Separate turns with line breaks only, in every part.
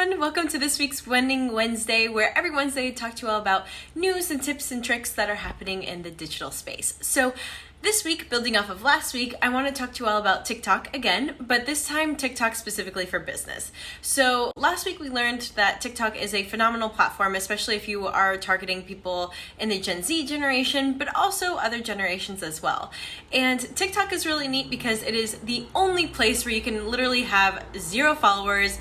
everyone, welcome to this week's Winning Wednesday, where every Wednesday I talk to you all about news and tips and tricks that are happening in the digital space. So this week, building off of last week, I want to talk to you all about TikTok again, but this time TikTok specifically for business. So last week we learned that TikTok is a phenomenal platform, especially if you are targeting people in the Gen Z generation, but also other generations as well. And TikTok is really neat because it is the only place where you can literally have 0 followers,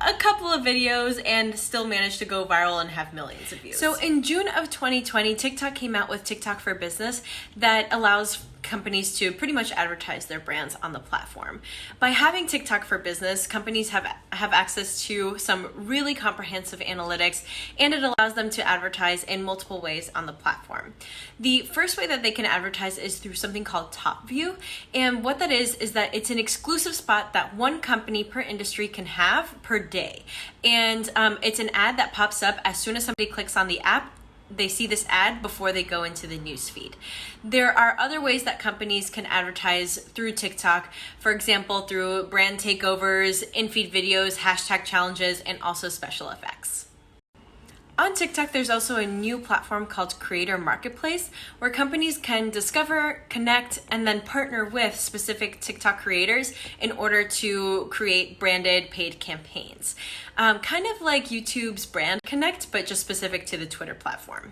a couple of videos, and still manage to go viral and have millions of views. So in June of 2020, TikTok came out with TikTok for Business that allows companies to pretty much advertise their brands on the platform. By having TikTok for Business, companies have access to some really comprehensive analytics, and it allows them to advertise in multiple ways on the platform. The first way that they can advertise is through something called Top View, and what that is that it's an exclusive spot that one company per industry can have per day. And it's an ad that pops up as soon as somebody clicks on the app. They see this ad before they go into the newsfeed. There are other ways that companies can advertise through TikTok, for example, through brand takeovers, in-feed videos, hashtag challenges, and also special effects. On TikTok, there's also a new platform called Creator Marketplace, where companies can discover, connect, and then partner with specific TikTok creators in order to create branded paid campaigns. Kind of like YouTube's Brand Connect, but just specific to the Twitter platform.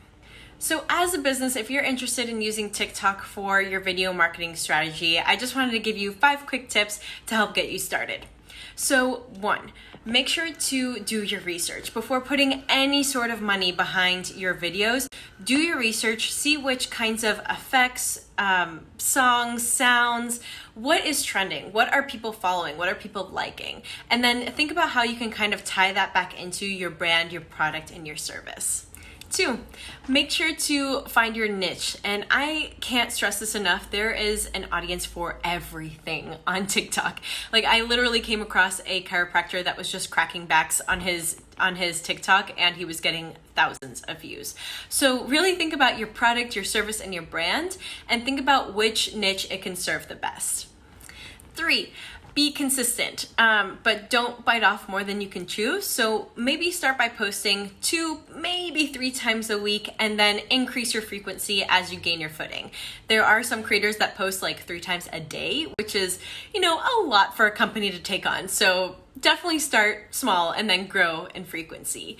So as a business, if you're interested in using TikTok for your video marketing strategy, I just wanted to give you 5 quick tips to help get you started. So 1, make sure to do your research. Before putting any sort of money behind your videos, do your research, see which kinds of effects, songs, sounds, what is trending, what are people following, what are people liking, and then think about how you can kind of tie that back into your brand, your product, and your service. 2, make sure to find your niche. And I can't stress this enough, there is an audience for everything on TikTok. Like, I literally came across a chiropractor that was just cracking backs on his TikTok, and he was getting thousands of views. So really think about your product, your service, and your brand, and think about which niche it can serve the best. 3, be consistent, but don't bite off more than you can chew. So maybe start by posting 2, maybe 3 times a week, and then increase your frequency as you gain your footing. There are some creators that post like 3 times a day, which is, a lot for a company to take on. So definitely start small and then grow in frequency.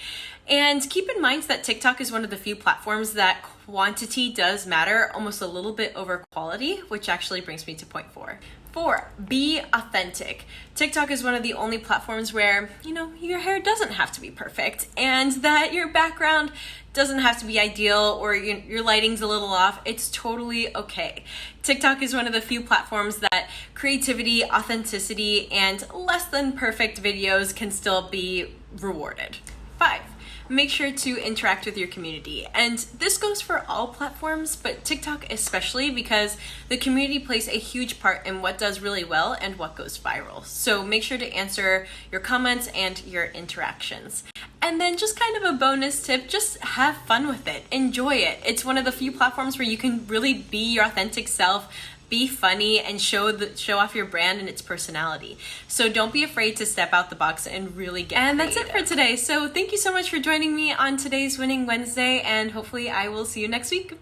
And keep in mind that TikTok is one of the few platforms that quantity does matter almost a little bit over quality, which actually brings me to point 4. 4, be authentic. TikTok is one of the only platforms where, your hair doesn't have to be perfect, and that your background doesn't have to be ideal, or your lighting's a little off. It's totally okay. TikTok is one of the few platforms that creativity, authenticity, and less than perfect videos can still be rewarded. 5, make sure to interact with your community. And this goes for all platforms, but TikTok especially, because the community plays a huge part in what does really well and what goes viral. So make sure to answer your comments and your interactions. And then just kind of a bonus tip, just have fun with it. Enjoy it. It's one of the few platforms where you can really be your authentic self, be funny, and show off your brand and its personality. So don't be afraid to step out the box and really get creative. And that's it for today. So thank you so much for joining me on today's Winning Wednesday, and hopefully I will see you next week.